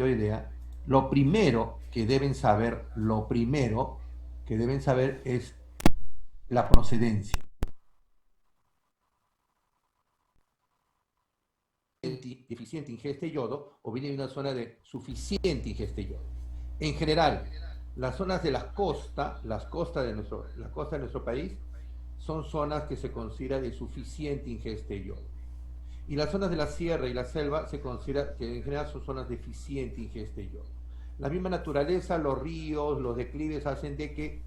idea, lo primero que deben saber, es la procedencia. Deficiente ingesta de yodo o viene de una zona de suficiente ingesta de yodo. En general, las zonas de la costa de nuestro país son zonas que se considera de suficiente ingesta de yodo. Y las zonas de la sierra y la selva se considera que en general son zonas deficiente ingesta de yodo. La misma naturaleza, los ríos, los declives hacen de que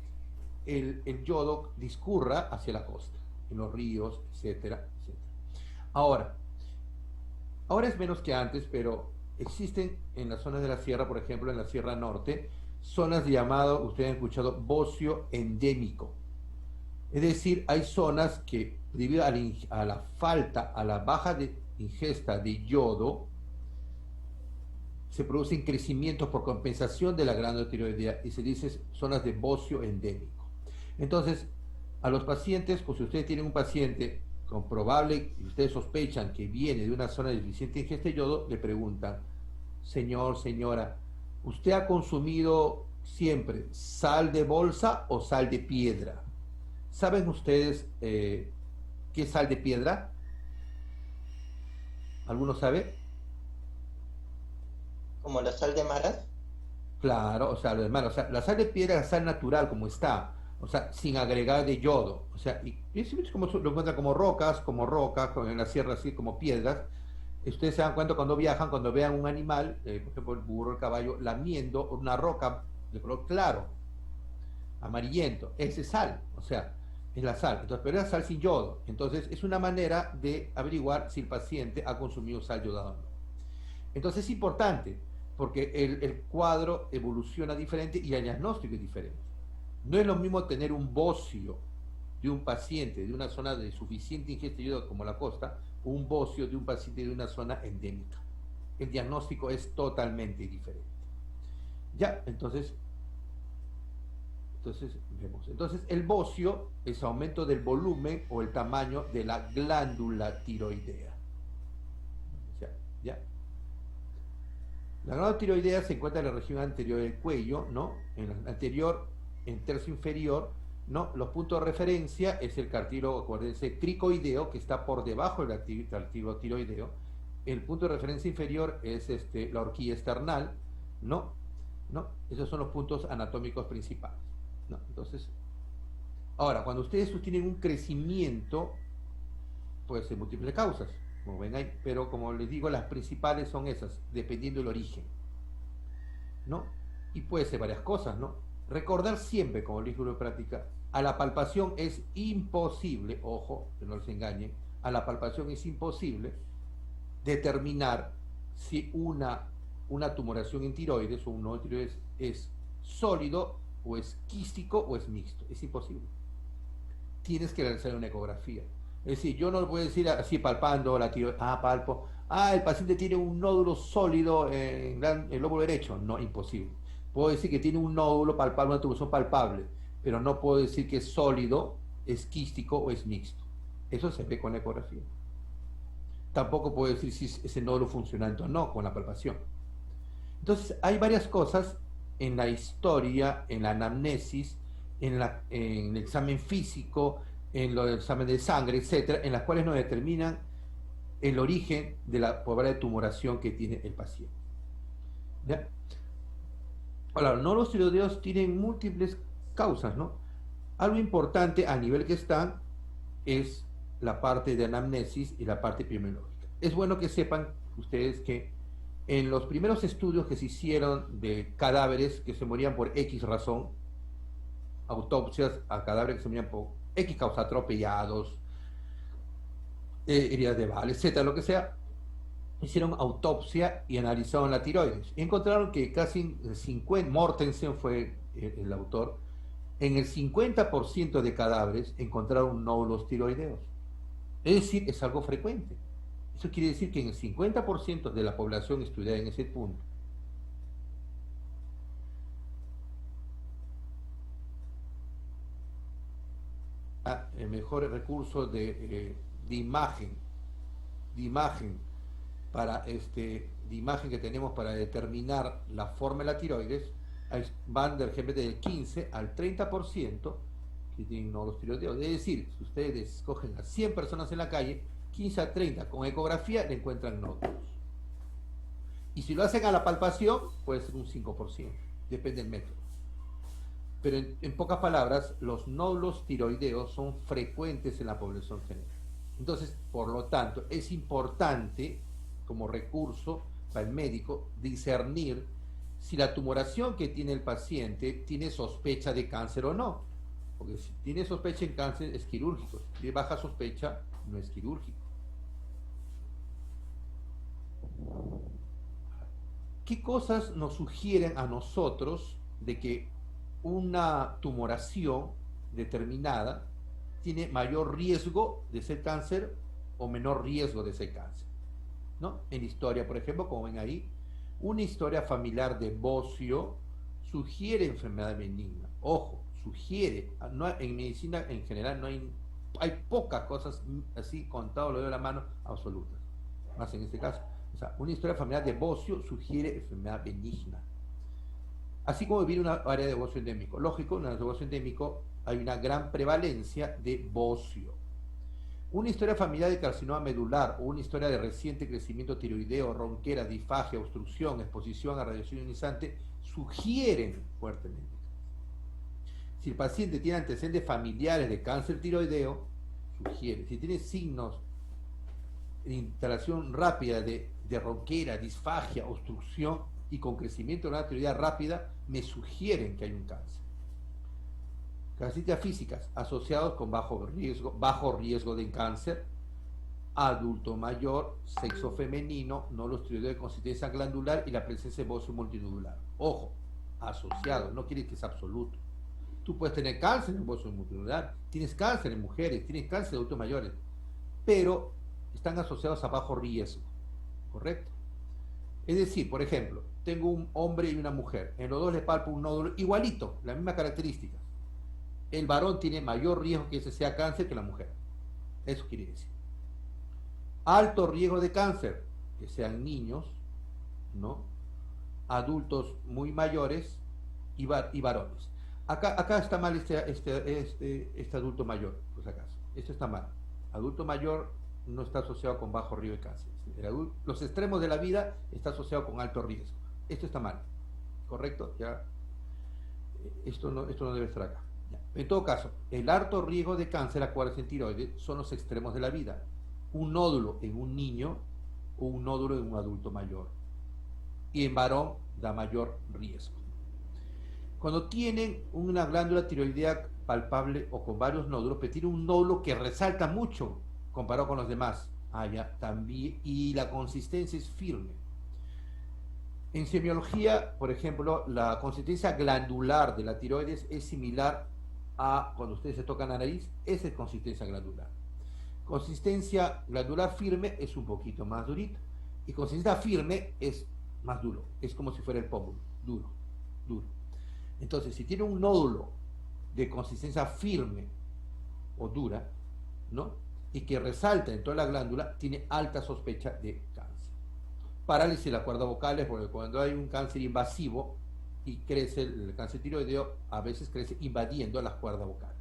el yodo discurra hacia la costa, en los ríos, etcétera, etcétera. Ahora, ahora es menos que antes, pero existen en las zonas de la sierra, por ejemplo, en la Sierra Norte, zonas llamadas, ustedes han escuchado, bocio endémico. Es decir, hay zonas que, debido a la falta, a la baja de ingesta de yodo, se producen crecimientos por compensación de la glándula tiroidea y se dice zonas de bocio endémico. Entonces, a los pacientes, pues si ustedes tienen un paciente comprobable y ustedes sospechan que viene de una zona de deficiente ingesta de yodo, le preguntan, señor, señora, ¿usted ha consumido siempre sal de bolsa o sal de piedra? ¿Saben ustedes qué es sal de piedra? ¿Alguno sabe? como la sal de maras. Claro, o sea, lo demás, o sea, la sal de piedra es la sal natural como está, o sea, sin agregar de yodo, o sea, y simplemente como lo encuentran como rocas, como en la sierra así como piedras. Ustedes se dan cuenta cuando viajan, cuando vean un animal, por ejemplo el burro, el caballo, lamiendo una roca de color claro, amarillento, ese es sal, o sea, es la sal. Entonces, pero es sal sin yodo. Entonces, es una manera de averiguar si el paciente ha consumido sal yodada o no. Entonces, es importante, porque el cuadro evoluciona diferente y el diagnóstico es diferente. No es lo mismo tener un bocio de un paciente de una zona de suficiente ingesta de yodo como la costa, o un bocio de un paciente de una zona endémica. El diagnóstico es totalmente diferente. Ya, vemos. Entonces, el bocio es aumento del volumen o el tamaño de la glándula tiroidea. Ya, ya. La glándula tiroidea se encuentra en la región anterior del cuello, ¿no? En el anterior, en tercio inferior, ¿no? Los puntos de referencia es el cartílago, acuérdense, cricoideo, que está por debajo del cartílago tiroideo. El punto de referencia inferior es la horquilla esternal, ¿no? ¿No? Esos son los puntos anatómicos principales, ¿no? Entonces, ahora, cuando ustedes tienen un crecimiento, puede ser múltiples causas, como ven ahí, pero como les digo, las principales son esas, dependiendo del origen, ¿no? Y puede ser varias cosas, ¿no? Recordar siempre, como les digo en práctica, a la palpación es imposible, ojo, que no les engañen, a la palpación es imposible determinar si una tumoración en tiroides o un nodo de tiroides es sólido o es quístico o es mixto. Es imposible. Tienes que realizar una ecografía. Es decir, yo no voy a decir así palpando la tiroides, palpo, el paciente tiene un nódulo sólido en el lóbulo derecho. No, imposible. Puedo decir que tiene un nódulo palpable, una tumoración palpable, pero no puedo decir que es sólido, es quístico o es mixto. Eso se ve con la ecografía. Tampoco puedo decir si ese nódulo funcionante o no con la palpación. Entonces, hay varias cosas en la historia, en la anamnesis, en el examen físico, en los exámenes de sangre, etcétera, en las cuales nos determinan el origen de la probabilidad de tumoración que tiene el paciente. ¿Ya? Ahora, no los tiroideos tienen múltiples causas, ¿no? Algo importante a nivel que están es la parte de anamnesis y la parte epidemiológica. Es bueno que sepan ustedes que en los primeros estudios que se hicieron de cadáveres que se morían por X razón, autopsias a cadáveres que se morían por X causa, atropellados, heridas de bala, etcétera, lo que sea, hicieron autopsia y analizaron la tiroides. Y encontraron que casi 50, Mortensen fue el autor, en el 50% de cadáveres encontraron nódulos tiroideos. Es decir, es algo frecuente. Eso quiere decir que en el 50% de la población estudiada en ese punto, el mejor recurso de imagen para de imagen que tenemos para determinar la forma de la tiroides van de repente del 15 al 30% que tienen nódulos tiroideos. Es decir, si ustedes cogen a 100 personas en la calle, 15 a 30 con ecografía le encuentran nódulos. Y si lo hacen a la palpación, puede ser un 5%, depende del método. Pero en pocas palabras, los nódulos tiroideos son frecuentes en la población general. Entonces, por lo tanto, es importante como recurso para el médico discernir si la tumoración que tiene el paciente tiene sospecha de cáncer o no. Porque si tiene sospecha de cáncer es quirúrgico, si tiene baja sospecha no es quirúrgico. ¿Qué cosas nos sugieren a nosotros de que una tumoración determinada tiene mayor riesgo de ser cáncer o menor riesgo de ser cáncer? ¿No? En historia, por ejemplo, como ven ahí, una historia familiar de bocio sugiere enfermedad benigna. Ojo, sugiere. No, en medicina en general no hay pocas cosas así contado lo de la mano absolutas. Más en este caso. O sea, una historia familiar de bocio sugiere enfermedad benigna. Así como vivir una área de bocio endémico. Lógico, en un área de bocio endémico hay una gran prevalencia de bocio. Una historia familiar de carcinoma medular o una historia de reciente crecimiento tiroideo, ronquera, disfagia, obstrucción, exposición a radiación ionizante sugieren fuertemente. Si el paciente tiene antecedentes familiares de cáncer tiroideo, sugiere. Si tiene signos de instalación rápida de ronquera, disfagia, obstrucción y con crecimiento de la tiroidea rápida, me sugieren que hay un cáncer. Características físicas asociados con bajo riesgo de cáncer, adulto mayor, sexo femenino, nódulos tiroideos de consistencia glandular y la presencia de bocio multinodular. Ojo, asociado, no quiere que sea absoluto. Tú puedes tener cáncer en bocio multinodular, tienes cáncer en mujeres, tienes cáncer en adultos mayores, pero están asociados a bajo riesgo, ¿correcto? Es decir, por ejemplo, tengo un hombre y una mujer, en los dos les palpo un nódulo igualito, las mismas características. El varón tiene mayor riesgo que ese sea cáncer que la mujer. Eso quiere decir. Alto riesgo de cáncer, que sean niños, ¿no? Adultos muy mayores y varones. Acá está mal este adulto mayor, por si acaso. Esto está mal. Adulto mayor no está asociado con bajo riesgo de cáncer. Los extremos de la vida está asociado con alto riesgo. Esto está mal. ¿Correcto? Ya. Esto no debe estar acá. En todo caso, el alto riesgo de cáncer acuático en tiroides son los extremos de la vida. Un nódulo en un niño o un nódulo en un adulto mayor. Y en varón da mayor riesgo. Cuando tienen una glándula tiroidea palpable o con varios nódulos, pero tiene un nódulo que resalta mucho comparado con los demás, también, y la consistencia es firme. En semiología, por ejemplo, la consistencia glandular de la tiroides es similar a cuando ustedes se tocan la nariz, esa es consistencia glandular. Consistencia glandular firme es un poquito más durito, y consistencia firme es más duro, es como si fuera el pómulo, duro. Entonces, si tiene un nódulo de consistencia firme o dura, ¿no? Y que resalta en toda la glándula, tiene alta sospecha de cáncer. Parálisis de las cuerdas vocales, porque cuando hay un cáncer invasivo y crece el cáncer tiroideo, a veces crece invadiendo las cuerdas vocales.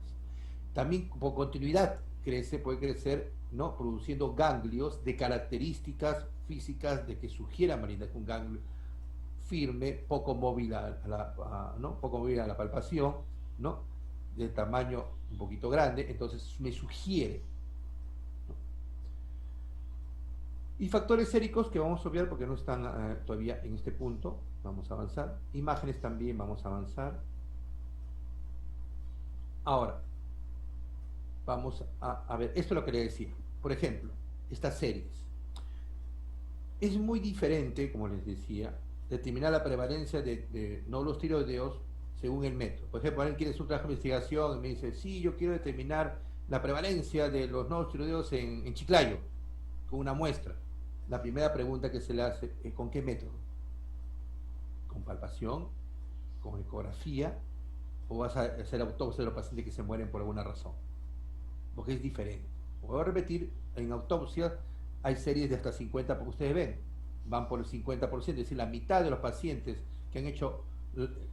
También por continuidad puede crecer, ¿no? Produciendo ganglios de características físicas de que sugiera malignidad, un ganglio firme, poco móvil ¿no? Poco móvil a la palpación, ¿no? De tamaño un poquito grande, entonces me sugiere. Y factores séricos que vamos a obviar porque no están todavía en este punto. Vamos a avanzar. Imágenes también vamos a avanzar. Ahora, vamos a ver, esto es lo que le decía. Por ejemplo, estas series. Es muy diferente, como les decía, determinar la prevalencia de nódulos tiroideos según el método. Por ejemplo, alguien quiere hacer un trabajo de investigación y me dice, sí, yo quiero determinar la prevalencia de los nódulos tiroideos en Chiclayo, con una muestra. La primera pregunta que se le hace es ¿con qué método? ¿Con palpación? ¿Con ecografía? ¿O vas a hacer autopsia de los pacientes que se mueren por alguna razón? Porque es diferente. Voy a repetir, en autopsia hay series de hasta 50, porque ustedes ven, van por el 50%, es decir, la mitad de los pacientes que han hecho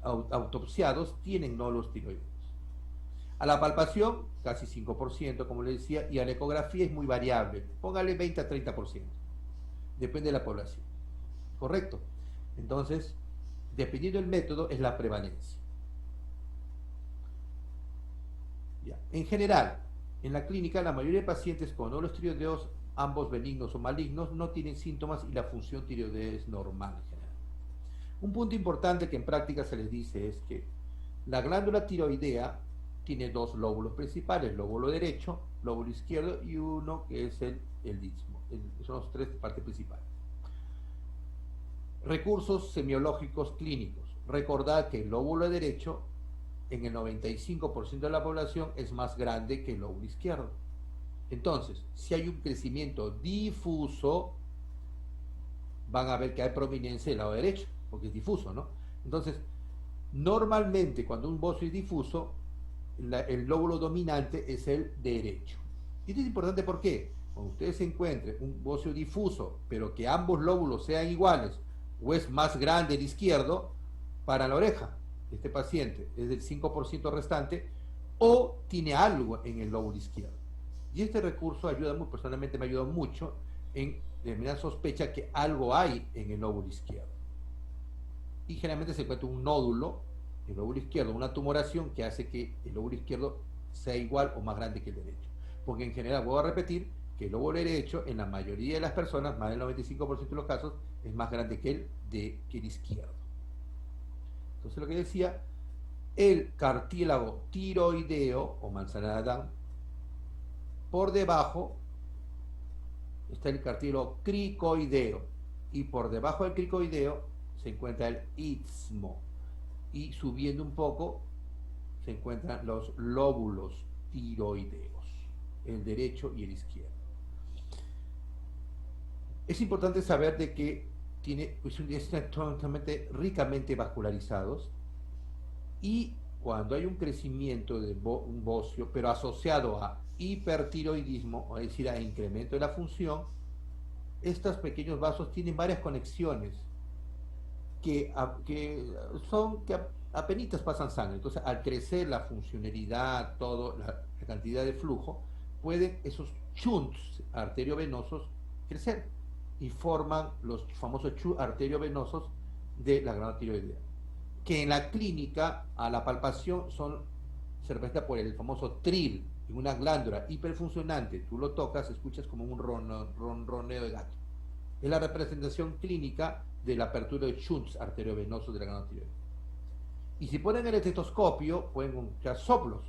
autopsiados tienen nódulos tiroideos. A la palpación, casi 5%, como les decía, y a la ecografía es muy variable, póngale 20 a 30%, depende de la población, ¿correcto? Entonces, dependiendo del método, es la prevalencia. Ya. En general, en la clínica, la mayoría de pacientes con nódulos tiroideos, ambos benignos o malignos, no tienen síntomas y la función tiroidea es normal en general. Un punto importante que en práctica se les dice es que la glándula tiroidea tiene dos lóbulos principales, lóbulo derecho, lóbulo izquierdo y uno que es el istmo. Son las tres partes principales. Recursos semiológicos clínicos. Recordad que el lóbulo derecho en el 95% de la población es más grande que el lóbulo izquierdo. Entonces, si hay un crecimiento difuso, van a ver que hay prominencia del lado derecho, porque es difuso, ¿no? Entonces, normalmente cuando un bocio es difuso, el lóbulo dominante es el derecho. Y esto es importante porque cuando ustedes se encuentren un bocio difuso, pero que ambos lóbulos sean iguales, o es más grande el izquierdo, para la oreja, este paciente es del 5% restante, o tiene algo en el lóbulo izquierdo. Y este recurso ayuda muy, personalmente me ayuda mucho en determinar sospecha que algo hay en el lóbulo izquierdo. Y generalmente se encuentra un nódulo en el lóbulo izquierdo, una tumoración que hace que el lóbulo izquierdo sea igual o más grande que el derecho. Porque en general, voy a repetir, que el lóbulo derecho en la mayoría de las personas, más del 95% de los casos, es más grande que el izquierdo. Entonces lo que decía, el cartílago tiroideo o manzana de Adán, por debajo está el cartílago cricoideo y por debajo del cricoideo se encuentra el istmo y subiendo un poco se encuentran los lóbulos tiroideos, el derecho y el izquierdo. Es importante saber de que están totalmente ricamente vascularizados y cuando hay un crecimiento de un bocio, pero asociado a hipertiroidismo, es decir, a incremento de la función, estos pequeños vasos tienen varias conexiones que apenas pasan sangre. Entonces, al crecer la funcionalidad, la cantidad de flujo, pueden esos shunts arteriovenosos crecer y forman los famosos shunts arteriovenosos de la glándula tiroidea, que en la clínica, a la palpación, se representa por el famoso tril, en una glándula hiperfuncionante. Tú lo tocas, escuchas como un ronroneo de gato. Es la representación clínica de la apertura de shunts arteriovenosos de la glándula tiroidea. Y si ponen el estetoscopio, pueden encontrar soplos,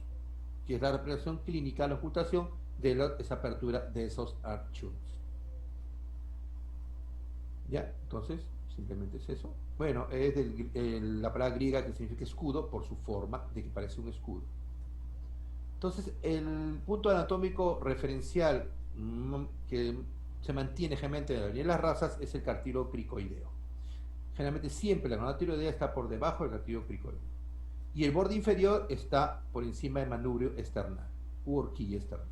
que es la representación clínica, la ocultación de esa apertura de esos shunts. ¿Ya? Entonces, simplemente es eso. Bueno, es la palabra griega que significa escudo por su forma de que parece un escudo. Entonces, el punto anatómico referencial que se mantiene generalmente en la mayoría de las razas es el cartílago cricoideo. Generalmente siempre la glándula tiroidea está por debajo del cartílago cricoideo. Y el borde inferior está por encima del manubrio esternal, u horquilla esternal.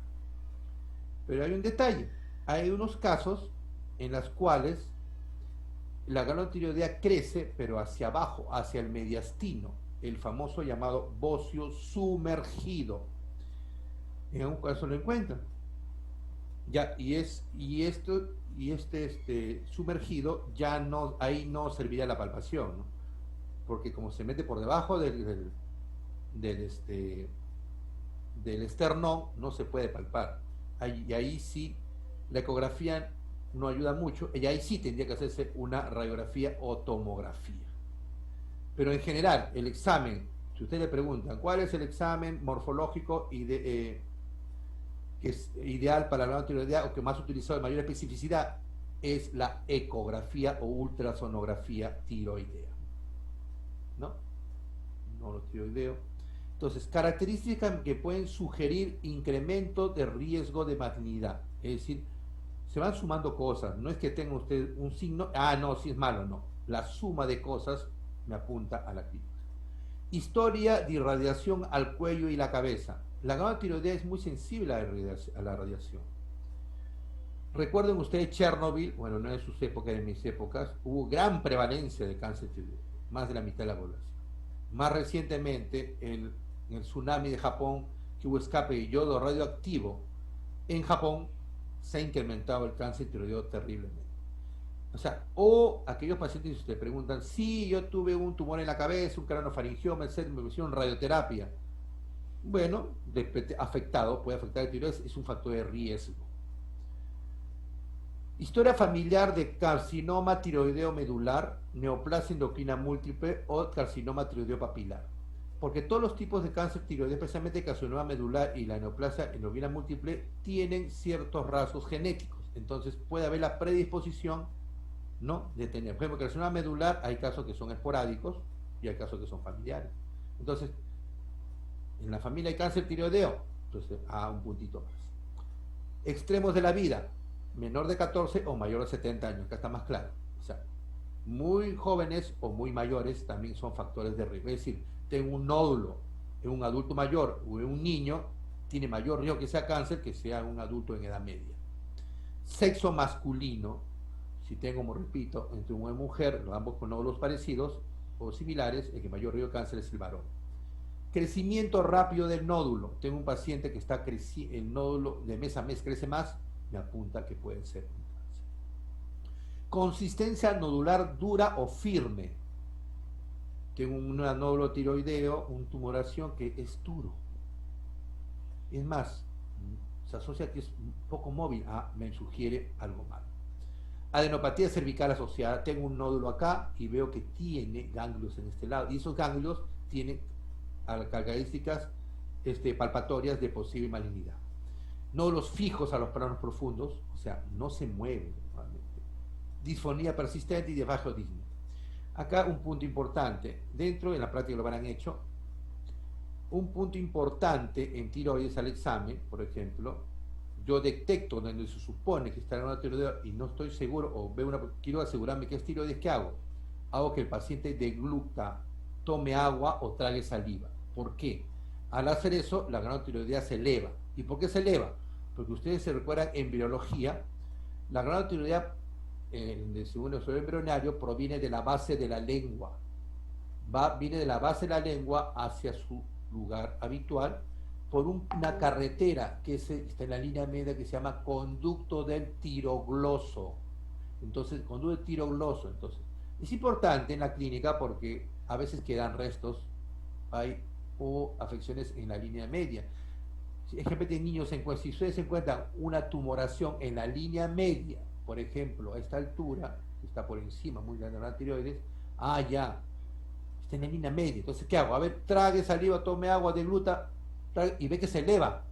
Pero hay un detalle. Hay unos casos en los cuales la glándula tiroidea crece, pero hacia abajo, hacia el mediastino, el famoso llamado bocio sumergido. En un caso lo encuentran. Ya, este sumergido ya no, ahí no serviría la palpación, ¿no? Porque como se mete por debajo del esternón, no se puede palpar. Y ahí sí, la ecografía no ayuda mucho, y ahí sí tendría que hacerse una radiografía o tomografía. Pero en general, el examen, si ustedes le preguntan, ¿cuál es el examen morfológico que es ideal para la glándula tiroidea o que más utilizado de mayor especificidad? Es la ecografía o ultrasonografía tiroidea, ¿no? No lo tiroideo. Entonces, características que pueden sugerir incremento de riesgo de malignidad, es decir, se van sumando cosas, no es que tenga usted un signo, no, si es malo, no, la suma de cosas me apunta a la clínica. Historia de irradiación al cuello y la cabeza. La glándula tiroidea es muy sensible a la radiación. Recuerden ustedes Chernobyl, bueno, no de sus épocas, de mis épocas, hubo gran prevalencia de cáncer tiroideo, más de la mitad de la población. Más recientemente, en el tsunami de Japón, que hubo escape de yodo radioactivo, en Japón se ha incrementado el cáncer tiroideo terriblemente. O sea, o aquellos pacientes que te preguntan, sí, yo tuve un tumor en la cabeza, un craniofaringioma, etc., me pusieron radioterapia. Bueno, afectado, puede afectar el tiroides, es un factor de riesgo. Historia familiar de carcinoma tiroideo medular, neoplasia endocrina múltiple o carcinoma tiroideo papilar. Porque todos los tipos de cáncer tiroideo, especialmente el carcinoma medular y la neoplasia endocrina múltiple, tienen ciertos rasgos genéticos. Entonces puede haber la predisposición, ¿no?, de tener. Por ejemplo, el carcinoma medular hay casos que son esporádicos y hay casos que son familiares. Entonces, en la familia hay cáncer tiroideo, entonces un puntito más. Extremos de la vida, menor de 14 o mayor de 70 años, acá está más claro. O sea, muy jóvenes o muy mayores también son factores de riesgo. Es decir, tengo un nódulo en un adulto mayor o en un niño, tiene mayor riesgo que sea cáncer que sea un adulto en edad media. Sexo masculino, si tengo, como repito, entre una mujer, ambos con nódulos parecidos o similares, el que mayor riesgo de cáncer es el varón. Crecimiento rápido del nódulo. Tengo un paciente que está creciendo, el nódulo de mes a mes crece más, me apunta que puede ser un cáncer. Consistencia nodular dura o firme. Tengo un nódulo tiroideo, una tumoración que es duro. Es más, se asocia que es un poco móvil. Me sugiere algo malo. Adenopatía cervical asociada. Tengo un nódulo acá y veo que tiene ganglios en este lado. Y esos ganglios tienen características palpatorias de posible malignidad. Nódulos fijos a los planos profundos, o sea, no se mueven normalmente. Disfonía persistente y disfagia-disnea. Acá un punto importante, dentro de la práctica lo habrán hecho, un punto importante en tiroides al examen, por ejemplo, yo detecto donde se supone que está en una tiroides y no estoy seguro, o quiero asegurarme que es tiroides, ¿qué hago? Hago que el paciente degluta, tome agua o trague saliva. ¿Por qué? Al hacer eso, la glándula tiroidea se eleva. ¿Y por qué se eleva? Porque ustedes se recuerdan en biología, la glándula tiroidea, de segundo estudio embrionario, proviene de la base de la lengua. Viene de la base de la lengua hacia su lugar habitual por una carretera que está en la línea media que se llama conducto del tirogloso. Entonces, conducto del tirogloso. Entonces, es importante en la clínica porque a veces quedan restos, o afecciones en la línea media. Ejemplo, de niños, si ustedes encuentran una tumoración en la línea media, por ejemplo, a esta altura, que está por encima, muy grande de la tiroides, ya, está en la línea media. Entonces, ¿qué hago? A ver, trague saliva, tome agua, degluta, y ve que se eleva.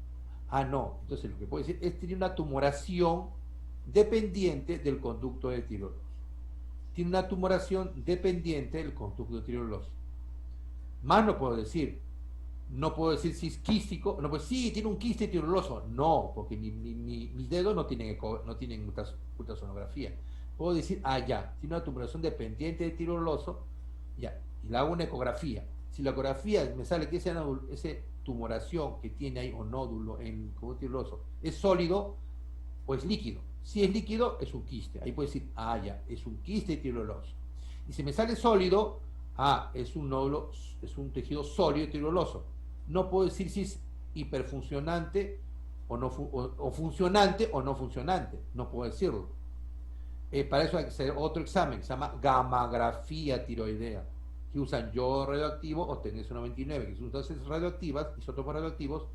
No. Entonces, lo que puede decir es tiene una tumoración dependiente del conducto de tiroides. Tiene una tumoración dependiente del conducto de tiroides. Más no puedo decir. No puedo decir si es quístico. No, pues sí, tiene un quiste tiroidoso. No, porque mis dedos no tienen ultrasonografía. Puedo decir, ya, tiene una tumoración dependiente de tiroidoso, ya, y le hago una ecografía. Si la ecografía me sale que esa tumoración que tiene ahí, o nódulo en el tiroidoso, es sólido o es líquido. Si es líquido, es un quiste. Ahí puedo decir, ya, es un quiste tiroidoso. Y si me sale sólido, es un nódulo, es un tejido sólido tiroidoso. No puedo decir si es hiperfuncionante o funcionante o no funcionante. No puedo decirlo. Para eso hay que hacer otro examen, se llama gammagrafía tiroidea, que usan yodo radioactivo o TNS 99, que son sustancias radioactivas, isótopos radioactivos,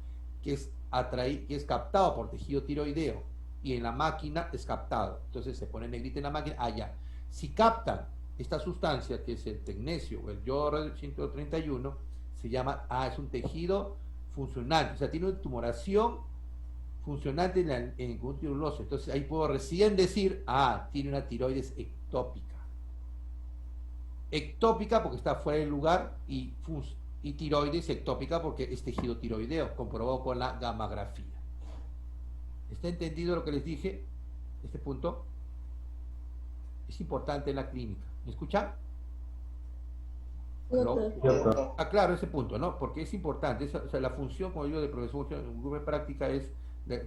que es captado por tejido tiroideo, y en la máquina es captado. Entonces se pone negrita en la máquina, ya. Si captan esta sustancia, que es el tecnesio o el yodo radio 131, se llama, es un tejido funcionante, o sea, tiene una tumoración funcionante en el conducto tiroidoso. Entonces ahí puedo recién decir, tiene una tiroides ectópica. Ectópica porque está fuera del lugar, y tiroides ectópica porque es tejido tiroideo, comprobado con la gammagrafía. ¿Está entendido lo que les dije? Este punto es importante en la clínica. ¿Me escuchan? Claro, ese punto, ¿no? Porque es importante. La función, como digo, de profesor en grupo de práctica es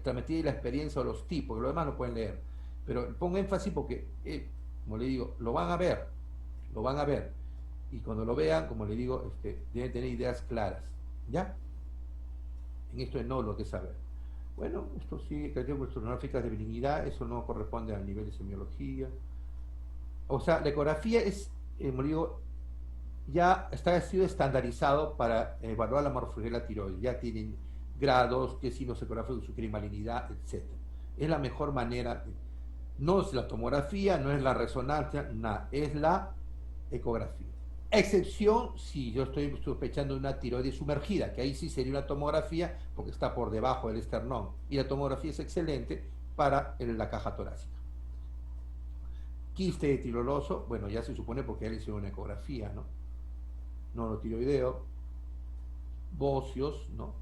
transmitir la experiencia o los tipos, lo demás no pueden leer. Pero pongo énfasis porque, como le digo, lo van a ver. Y cuando lo vean, como le digo, deben tener ideas claras. ¿Ya? En esto no lo que saber. Bueno, esto sí, características de benignidad, eso no corresponde al nivel de semiología. O sea, la ecografía es, como digo, ya ha sido estandarizado para evaluar la morfología de la tiroides. Ya tienen grados, qué signos ecográficos, su crimalinidad, etc. Es la mejor manera. No es la tomografía, no es la resonancia, nada, es la ecografía. Excepción si yo estoy sospechando de una tiroides sumergida, que ahí sí sería una tomografía porque está por debajo del esternón. Y la tomografía es excelente para la caja torácica. Quiste de tiroloso, bueno, ya se supone porque él hizo una ecografía, ¿no? Nodotiroideo, bocios, ¿no?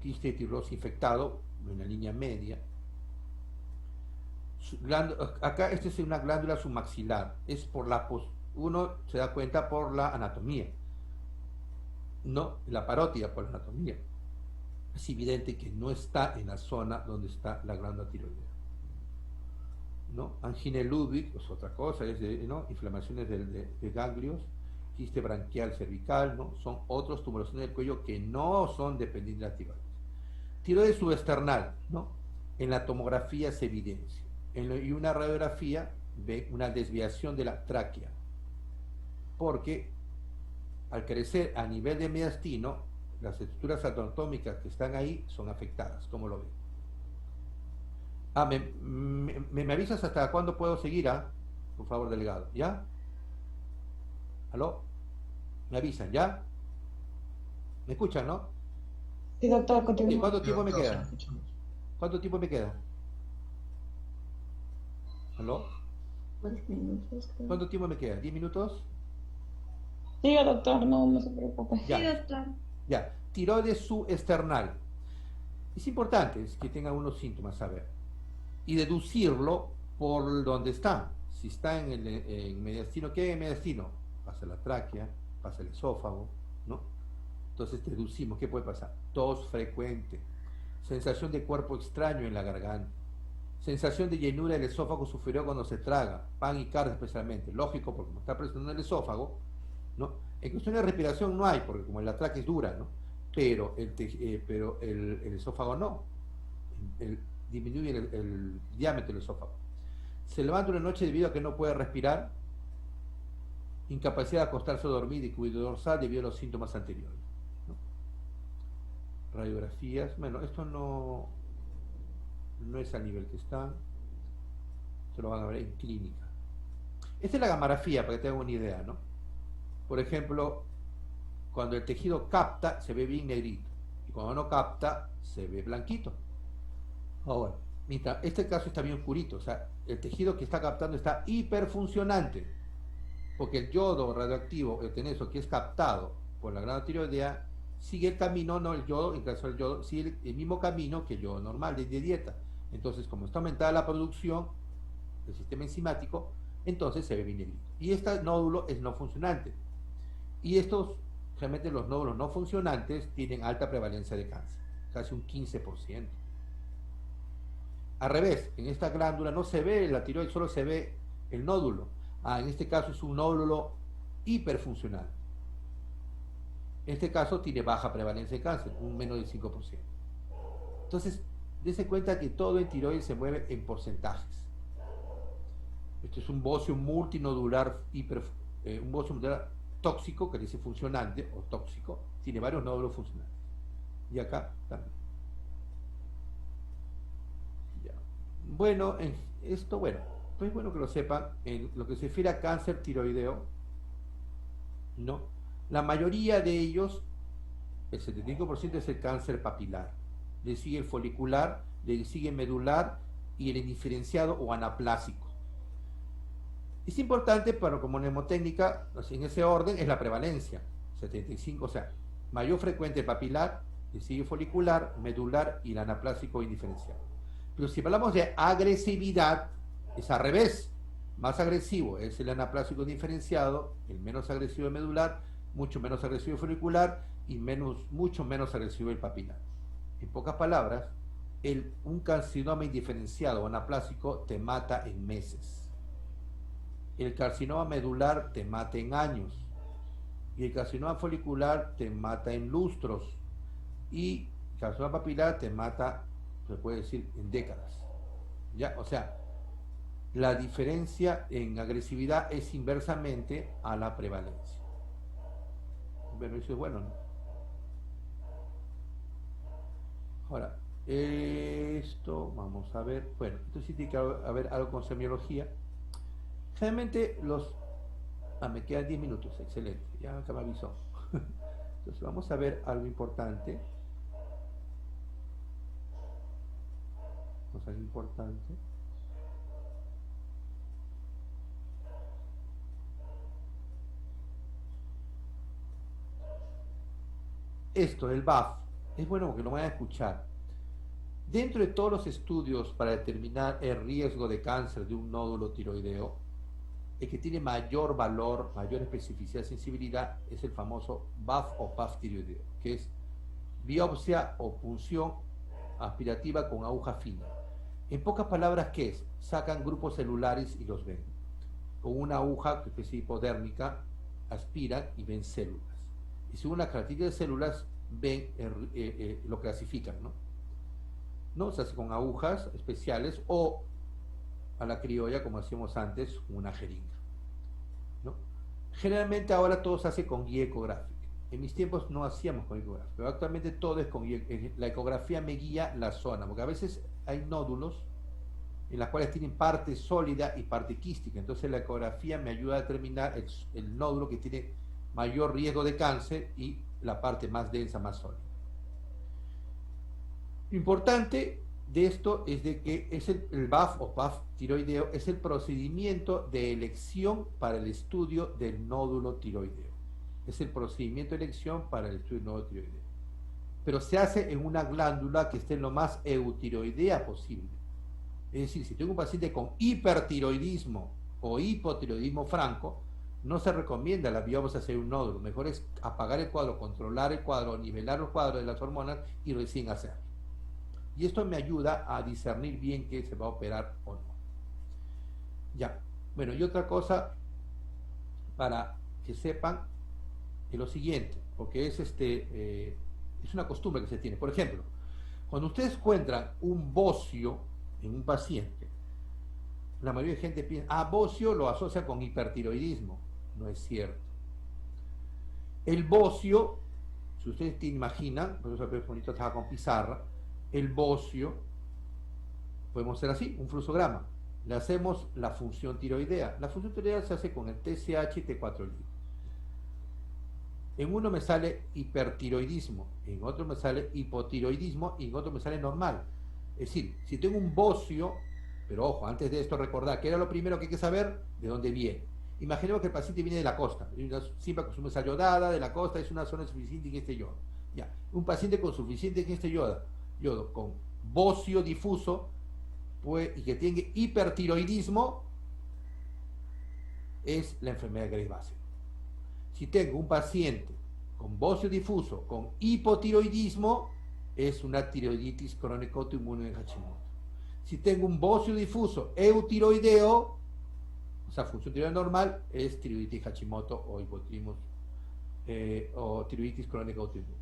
Quiste de tiroloso infectado, en la línea media. Acá esta es una glándula submaxilar, es por la uno se da cuenta por la anatomía, no la parótida por la anatomía. Es evidente que no está en la zona donde está la glándula tiroidea, ¿no? Angina Ludwig es otra cosa, es ¿no? Inflamaciones de ganglios, quiste branquial cervical, ¿no? Son otros tumoraciones del cuello que no son dependientes de la tiroides. Tiroides subesternal, ¿no? En la tomografía se evidencia. Y una radiografía ve una desviación de la tráquea, porque al crecer a nivel de mediastino, las estructuras anatómicas que están ahí son afectadas, como lo ven. ¿Me avisas hasta cuándo puedo seguir? Por favor, delegado, ¿ya? ¿Aló? ¿Me avisan, ya? ¿Me escuchan, no? Sí, doctor, continúe. ¿Cuánto tiempo me queda? ¿Cuánto tiempo me queda? ¿Aló? 10 minutos. ¿Cuánto tiempo me queda? ¿10 minutos? Sí, doctor, no se preocupe. Ya. Sí, doctor. Ya, tiroides subesternal. Es importante que tenga unos síntomas, a ver. Y deducirlo por donde está. Si está en mediastino, ¿qué hay en mediastino? Pasa la tráquea, pasa el esófago, ¿no? Entonces deducimos, ¿qué puede pasar? Tos frecuente, sensación de cuerpo extraño en la garganta, sensación de llenura del esófago superior cuando se traga, pan y carne especialmente. Lógico, porque como está presionando el esófago, ¿no? En cuestión de respiración no hay, porque como la tráquea es dura, ¿no? Pero el esófago no. Disminuye el diámetro del esófago. Se levanta una noche debido a que no puede respirar, incapacidad de acostarse o dormir y cuidado dorsal debido a los síntomas anteriores, ¿no? Radiografías, bueno, esto no es al nivel que están, se lo van a ver en clínica. Esta es la gamografía, para que tengan una idea, ¿no? Por ejemplo, cuando el tejido capta, se ve bien negrito, y cuando no capta, se ve blanquito. Ahora, este caso está bien oscurito, o sea, el tejido que está captando está hiperfuncionante, porque el yodo radioactivo, el teneso que es captado por la glándula tiroidea, sigue el camino, no el yodo, en caso del yodo, sigue el mismo camino que el yodo normal de dieta. Entonces, como está aumentada la producción del sistema enzimático, entonces se ve bien negrito. Y este nódulo es no funcionante. Y estos, realmente los nódulos no funcionantes tienen alta prevalencia de cáncer, casi un 15%. Al revés, en esta glándula no se ve la tiroides, solo se ve el nódulo. En este caso es un nódulo hiperfuncional. En este caso tiene baja prevalencia de cáncer, un menos del 5%. Entonces, dése cuenta que todo en tiroides se mueve en porcentajes. Esto es un bocio multinodular, un bocio multinodular tóxico, que dice funcionante o tóxico, tiene varios nódulos funcionantes. Y acá también. Ya. Bueno, esto, bueno, es bueno que lo sepan. En lo que se refiere a cáncer tiroideo, ¿no? La mayoría de ellos, el 75% es el cáncer papilar. Le sigue el folicular, le sigue el medular y el indiferenciado o anaplásico. Es importante, pero como mnemotécnica, en ese orden es la prevalencia. 75, o sea, mayor frecuente papilar, le sigue folicular, medular y el anaplásico indiferenciado. Pero si hablamos de agresividad, es al revés. Más agresivo es el anaplásico diferenciado, el menos agresivo el medular, mucho menos agresivo el folicular y mucho menos agresivo el papilar. En pocas palabras, un carcinoma indiferenciado o anaplásico te mata en meses. El carcinoma medular te mata en años. Y el carcinoma folicular te mata en lustros. Y el carcinoma papilar te mata, se puede decir, en décadas. ¿Ya? O sea, la diferencia en agresividad es inversamente a la prevalencia. Bueno, eso es bueno, ¿no? Ahora, esto, vamos a ver, bueno, esto sí tiene que haber algo con semiología. Generalmente me quedan 10 minutos, excelente, ya acá me avisó. Entonces vamos a ver algo importante. Vamos a ver importante. Esto del BAF, es bueno porque lo van a escuchar. Dentro de todos los estudios para determinar el riesgo de cáncer de un nódulo tiroideo, el que tiene mayor valor, mayor especificidad, sensibilidad, es el famoso BAF o PAF tiroideo, que es biopsia o punción aspirativa con aguja fina. En pocas palabras, ¿qué es? Sacan grupos celulares y los ven. Con una aguja, que es hipodérmica, aspiran y ven células. Y según la característica de células, ven, lo clasifican, ¿no? ¿No? Se hace con agujas especiales o a la criolla, como hacíamos antes, con una jeringa, ¿no? Generalmente ahora todo se hace con guía ecográfica. En mis tiempos no hacíamos con ecografía, pero actualmente todo es con guía. La ecografía me guía la zona, porque a veces hay nódulos en las cuales tienen parte sólida y parte quística. Entonces la ecografía me ayuda a determinar el nódulo que tiene mayor riesgo de cáncer y la parte más densa, más sólida. Lo importante de esto es de que es el BAF o PAF tiroideo es el procedimiento de elección para el estudio del nódulo tiroideo. Es el procedimiento de elección para el estudio del nódulo tiroideo. Pero se hace en una glándula que esté lo más eutiroidea posible. Es decir, si tengo un paciente con hipertiroidismo o hipotiroidismo franco, no se recomienda la biopsia hacer un nódulo. Mejor es apagar el cuadro, controlar el cuadro, nivelar los cuadros de las hormonas y recién hacerlo. Y esto me ayuda a discernir bien qué se va a operar o no. Ya, bueno, y otra cosa para que sepan es lo siguiente, porque es una costumbre que se tiene. Por ejemplo, cuando ustedes encuentran un bocio en un paciente, la mayoría de gente piensa, bocio lo asocia con hipertiroidismo. No es cierto. El bocio, si ustedes te imaginan, por eso es bonito trabajar con pizarra, el bocio, podemos hacer así, un fluxograma. Le hacemos la función tiroidea. La función tiroidea se hace con el TSH y T4 libre. En uno me sale hipertiroidismo, en otro me sale hipotiroidismo y en otro me sale normal. Es decir, si tengo un bocio, pero ojo, antes de esto recordar que era lo primero que hay que saber, de dónde viene. Imaginemos que el paciente viene de la costa, siempre consume sal yodada, de la costa es una zona suficiente en este yodo. Ya, un paciente con suficiente en este yodo con bocio difuso y que tenga hipertiroidismo, es la enfermedad de Graves base. Si tengo un paciente con bocio difuso con hipotiroidismo, es una tiroiditis crónica autoinmune de Hashimoto. Si tengo un bocio difuso eutiroideo, o sea, función tiroidea normal, es tiroiditis Hashimoto o hipotiroidismo o tiroiditis crónica autoinmune.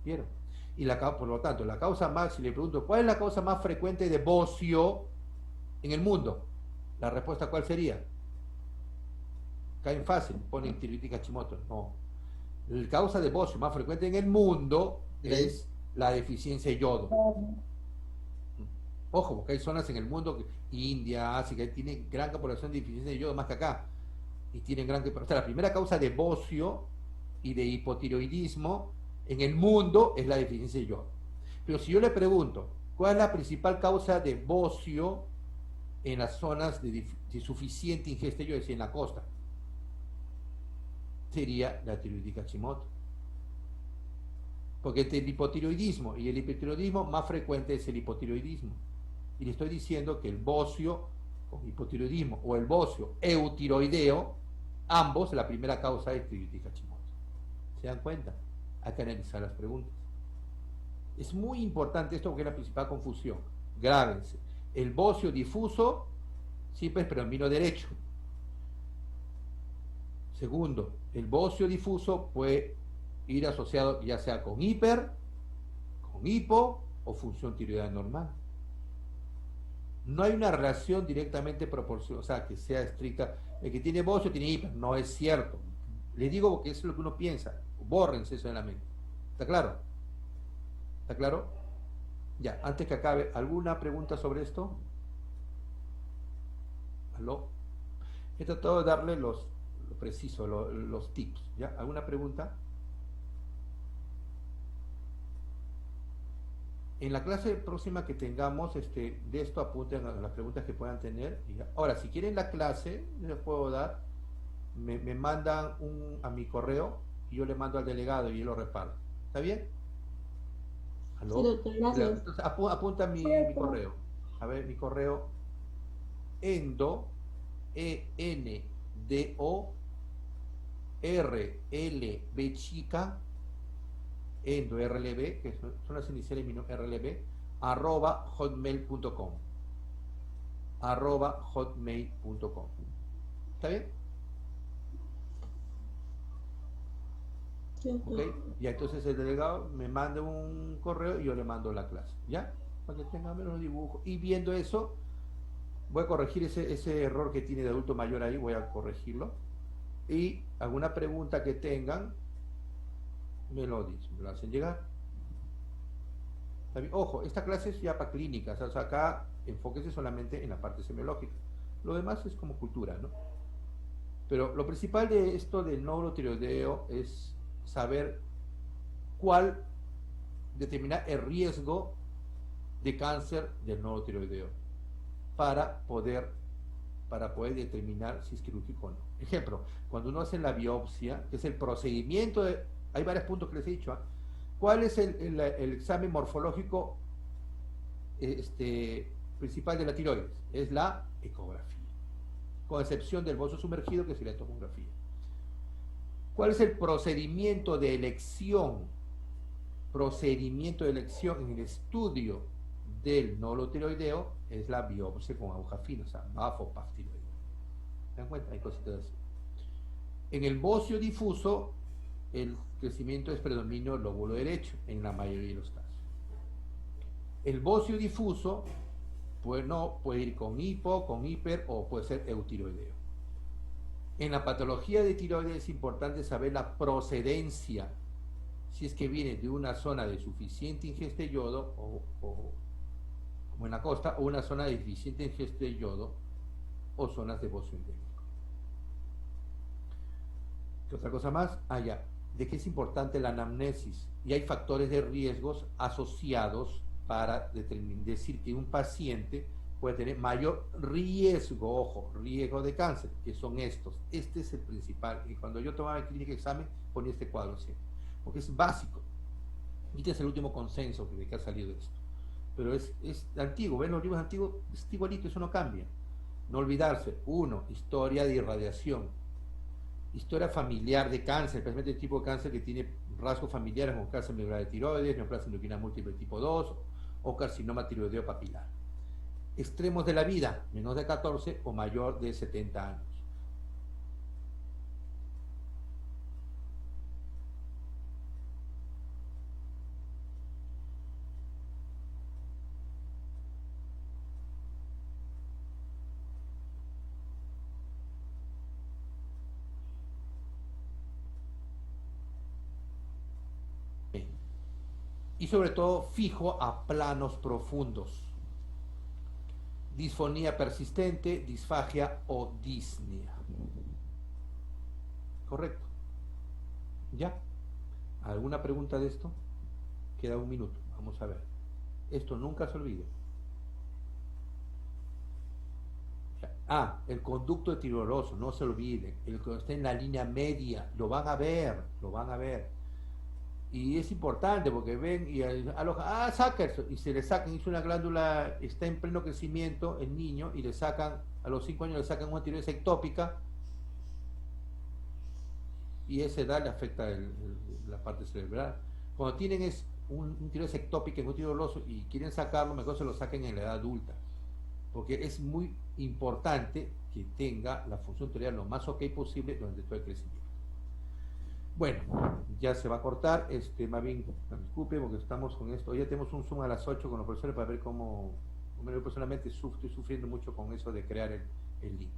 ¿Vieron? Y por lo tanto, la causa más, si le pregunto, ¿cuál es la causa más frecuente de bocio en el mundo? La respuesta, ¿cuál sería? Caen fácil, ponen tiroiditis Hashimoto. No. La causa de bocio más frecuente en el mundo es la deficiencia de yodo. Ojo, porque hay zonas en el mundo, India, Asia, que tienen gran población de deficiencia de yodo más que acá. Y tienen gran... O sea, la primera causa de bocio y de hipotiroidismo en el mundo es la deficiencia de yodo. Pero si yo le pregunto, ¿cuál es la principal causa de bocio en las zonas de suficiente ingesta de yodo, es decir, en la costa? Sería la tiroiditis Hashimoto. Porque entre el hipotiroidismo y el hipertiroidismo más frecuente es el hipotiroidismo. Y le estoy diciendo que el bocio con hipotiroidismo o el bocio eutiroideo, ambos, la primera causa es tiroiditis Hashimoto. ¿Se dan cuenta? Hay que analizar las preguntas. Es muy importante esto porque es la principal confusión. Grábense. El bocio difuso siempre es predominio derecho. Segundo, el bocio difuso puede ir asociado ya sea con hiper, con hipo o función tiroidea normal. No hay una relación directamente proporcional, o sea, que sea estricta. El que tiene bocio tiene hiper. No es cierto. Les digo porque eso es lo que uno piensa. Bórrense eso de la mente. ¿Está claro? ¿Está claro? Ya, antes que acabe, ¿alguna pregunta sobre esto? ¿Aló? He tratado de darle lo preciso, los tips. ¿Ya? ¿Alguna pregunta? En la clase próxima que tengamos, de esto apunten a las preguntas que puedan tener. Ahora, si quieren la clase, les puedo dar, me mandan a mi correo y yo le mando al delegado y él lo reparte. ¿Está bien? ¿Aló? Sí, doctor, gracias. Entonces, apunta mi correo. A ver, mi correo, endo, ENDO, RLB chica, endo, RLB, que son las iniciales de mi nombre, RLB, @hotmail.com. @hotmail.com. ¿Está bien? Sí, Ok, ya entonces el delegado me manda un correo y yo le mando la clase, ¿ya? Para que tenga menos dibujo. Y viendo eso, voy a corregir ese error que tiene de adulto mayor ahí, voy a corregirlo. Y alguna pregunta que tengan, me lo dicen, me lo hacen llegar. Ojo, esta clase es ya para clínicas, o sea, acá enfóquese solamente en la parte semiológica. Lo demás es como cultura, ¿no? Pero lo principal de esto del nódulo tiroideo es saber cuál determinar el riesgo de cáncer del nódulo tiroideo para poder determinar si es quirúrgico o no. Ejemplo, cuando uno hace la biopsia, que es el procedimiento hay varios puntos que les he dicho, ¿eh? ¿Cuál es el examen morfológico principal de la tiroides? Es la ecografía, con excepción del bozo sumergido, que sería la tomografía. ¿Cuál es el procedimiento de elección? Procedimiento de elección en el estudio del nódulo tiroideo es la biopsia con aguja fina, o sea, BAFO-PAF tiroideo. ¿Se dan cuenta? Hay cositas así. En el bocio difuso, el crecimiento es predominio lóbulo derecho en la mayoría de los casos. El bocio difuso, pues no, puede ir con hipo, con hiper o puede ser eutiroideo. En la patología de tiroides es importante saber la procedencia, si es que viene de una zona de suficiente ingesta de yodo, o como en la costa, o una zona de deficiente ingesta de yodo, o zonas de bocio endémico. ¿Qué otra cosa más? Ya. De que es importante la anamnesis, y hay factores de riesgos asociados para decir que un paciente puede tener mayor riesgo, ojo, riesgo de cáncer, que son estos. Este es el principal, y cuando yo tomaba el clínica examen ponía este cuadro siempre, porque es básico. Este es el último consenso que ha salido de esto, pero es antiguo. ¿Ven los libros antiguos? Es igualito, eso no cambia. No olvidarse, uno, historia de irradiación, historia familiar de cáncer, especialmente el tipo de cáncer que tiene rasgos familiares como cáncer medular de tiroides, neoplasia endocrina múltiple tipo 2 o carcinoma tiroideo papilar. Extremos de la vida, menos de 14 o mayor de 70 años. Y sobre todo fijo a planos profundos. Disfonía persistente, disfagia o disnea. Correcto. ¿Ya? ¿Alguna pregunta de esto? Queda un minuto. Vamos a ver. Esto nunca se olvide. El conducto de tiroidoso, no se olvide. El que está en la línea media, lo van a ver, lo van a ver. Y es importante porque ven y saca eso, y se le sacan, hizo una glándula, está en pleno crecimiento el niño, y le sacan, a los 5 años le sacan una tiroides ectópica, y esa edad le afecta la parte cerebral. Cuando tienen es un tiroides ectópico en un tiroides doloso y quieren sacarlo, mejor se lo saquen en la edad adulta, porque es muy importante que tenga la función tiroidea lo más ok posible durante todo el crecimiento. Bueno, ya se va a cortar, más bien, no me disculpe, porque estamos con esto, hoy ya tenemos un Zoom a las 8 con los profesores para ver cómo yo personalmente estoy sufriendo mucho con eso de crear el link.